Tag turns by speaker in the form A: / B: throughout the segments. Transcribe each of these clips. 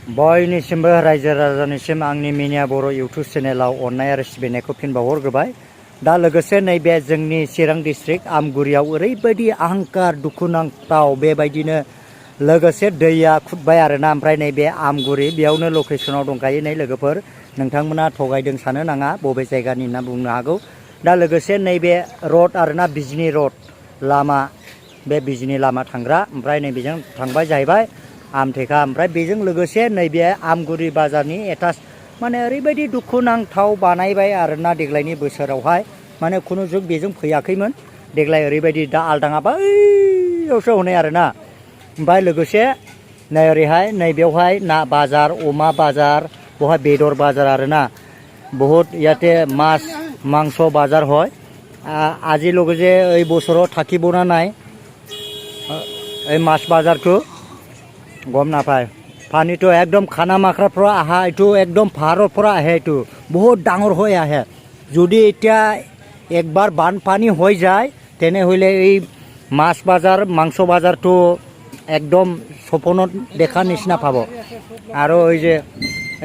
A: बयनिसिमबो रायजो राजानिसिम आंनि मिनिया बर' इउटुब चेनेलाव अननाय आरो सिबिनायखौ फिन बावहरग्रोबाय। दा लोगोसे नैबे जोंनि चिरां डिस्ट्रिक्ट आमगुरियाव ओरैबायदि आहांकार दुखुनांथाव बेबायदिनो लोगोसे दैया खुरबाय आरोना। ओमफ्राय नैबे आमगुरि बेयावनो लकेसनाव दंखायो नै लोगोफोर, नोंथांमोना थगायदों सानो नाङा बबे जायगानि होनना बुंनो हागौ। दा लोगोसे नैबे रड आरोना बिजनि रड लामा, बे बिजनि लामा थांग्रा, ओमफ्राय नैबेजों थांबाय जाहैबाय आमथेखा। ओमफ्राय बेजों लोगोसे नैबे आमगुरि बाजारनि एटाच माने ओरैबायदि दुखुनांथाव बानायबाय आरोना देग्लायनि बोसोरावहाय, माने खुनु जुग बेजों फैयाखैमोन। देग्लाय ओरैबायदि दा आलदाङा बैयावसो हनै आरोना। ओमफ्राय लोगोसे नै ओरैहाय नैबेयावहाय ना बाजार, अमा बाजार, बहाय बेदर बाजार आरोना। बहुत ইয়াতে মাছ মাংস বাজার হয়। আজি লগে যে এই বছৰত থাকিব না নাই এই মাছ বাজারটো গম নাপায়। পানীটো একদম খানা মাখৰাৰ পৰা আহা, এইটো একদম পাহাৰৰ পৰা আহে, এইটো বহুত ডাঙৰ হৈ আহে। যদি এতিয়া একবাৰ বানপানী হৈ যায় তেনেহ'লে এই মাছ বাজাৰ মাংস বাজাৰটো একদম সপোনত দেখা নিচিনা পাব। আৰু এই যে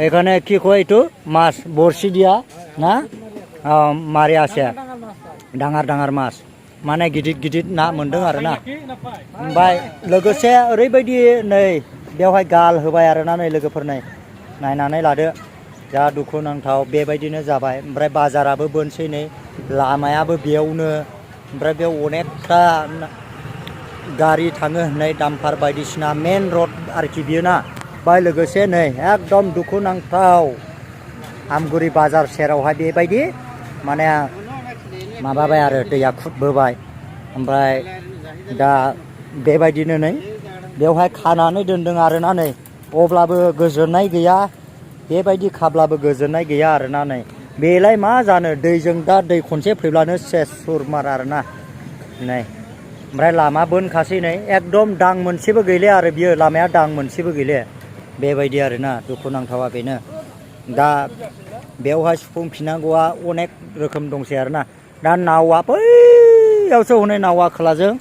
A: এখানে কি কয় এইটো মাছ বৰশী দিয়া না মাৰি আছে, ডাঙৰ ডাঙৰ মাছ, মানে गिदिर गिदिर ना मोनदों आरोना। ओमफ्राय लोगोसे ओरैबायदि नै बेवहाय गाल होबाय आरोना नै लोगोफोर, नै नायनानै लादो जा दुखुनांथाव बेबायदिनो जाबाय। ओमफ्राय बाजाराबो बोनसै नै लामायाबो बेयावनो, ओमफ्राय बेयाव अनेकथा गारि थाङो नै डाम्पार बायदिसिना मेन रड आरोखि बियो ना। ओमफ्राय लोगोसे नै एकदम दुखुनांथाव आमगुरि बाजार सेरावहाय बेबायदि माने माबाबाय आरो दैया खुरबोबाय। ओमफ्राय दा बेबायदिनो नै बेवहाय खानानै दोनदों आरोना नै, अब्लाबो गोजोननाय गैया, बेबायदि खाब्लाबो गोजोननाय गैया आरोना। नै बेलाय मा जानो, दैजों दा दै खनसे फैब्लानो सेस सुरमार आरोना नै। ओमफ्राय लामा बोनखासै नै एकदम दां मोनसेबो गैले आरो बियो, लामाया दां मोनसेबो गैले बेबायदि आरोना। दुखुनांथावा बेनो। दा बेवहाय सुफुंफिननांगौआ अनेक रोखोम दंसै आरोना। दा नावा बैयावसो हनै नावा खोलाजों,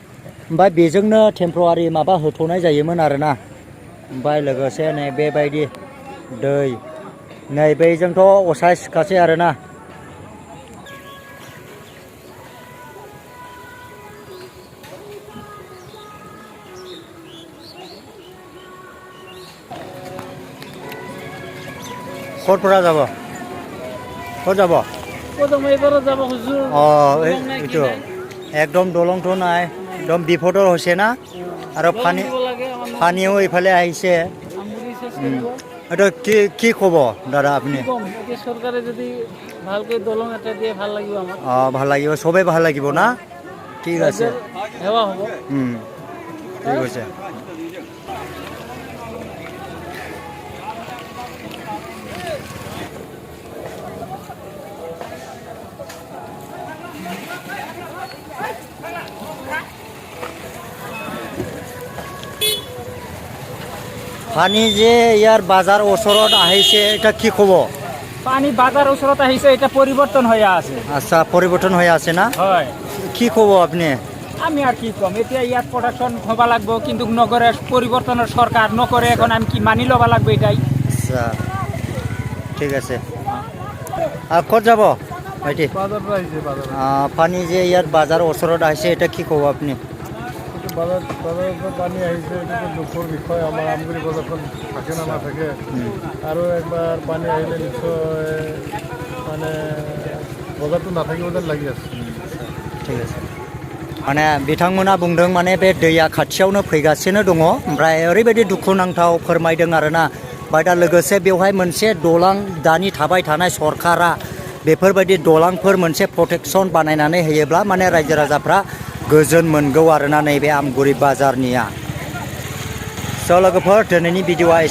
A: ओमफ्राय बेजोंनो टेम्परारि माबा होथ'नाय जायोमोन आरोना। ओमफ्राय लोगोसे नै बेबायदि दै, नै बैजोंथ' असाइसखासै आरोना। ক'ৰপৰা যাব, ক'ত যাব? এইটো একদম দলংটো নাই, একদম বিপদৰ হৈছে না। আৰু পানীও এইফালে আহিছে। এইটো কি ক'ব দাদা আপুনি?
B: চৰকাৰে যদি ভালকৈ দলং এটা দিয়ে ভাল লাগিব আমাৰ।
A: ভাল লাগিব, চবেই ভাল লাগিব না। ঠিক আছে,
B: সেৱা হ'ব।
A: ঠিক আছে। পানী যে ইয়াৰ বাজাৰ ওচৰত আহিছে, এটা কি ক'ব?
B: পানী বাজাৰ ওচৰত আহিছে, এটা পৰিৱৰ্তন হৈ আছে।
A: আচ্ছা, পৰিৱৰ্তন হৈ আছে না?
B: হয়।
A: কি ক'ব আপুনি?
B: আমি আর কি কম, এতিয়া ইয়াত প্ৰডাকশ্যন হ'ব লাগব, কিন্তু নগৰে পৰিৱৰ্তনৰ চৰকাৰ নকৰে। এখন আমি কি মানি ল'ব লাগব এটাই।
A: আচ্ছা, ঠিক আছে। ক'ত যাব ভাইটি? পানী যে ইয়াত বাজাৰ ওচৰত আহিছে, এটা কি ক'ব আপুনি?
C: বাজাৰত পানী আহিছে, এইটো দুখৰ বিষয়। আমাৰ আমগুৰি বজাৰখন থাকে না নাথাকে, আৰু একবাৰ পানী আহিলে নিশ্চয় মানে বজাৰটো নাথাকিব যেন লাগি আছে।
A: ঠিক আছে। माने बिथांमोना बुंदों माने बे दैया खाथियावनो फैगासिनो दङ, ओमफ्राय ओरैबायदि दुखुनांथाव फोरमायदों आरोना। ओमफ्राय दा लोगोसे बेवहाय मोनसे दलां दानि थाबाय थानाय सरकारा बेफोरबायदि दलांफोर मोनसे प्रटेक्सन बानायनानै होयोब्ला माने रायजो राजाफ्रा गोजोन मोनगौ आरोना नैबे आमगुरि बाजारनिया। स' लोगोफोर दिनैनि भिडिअ'आ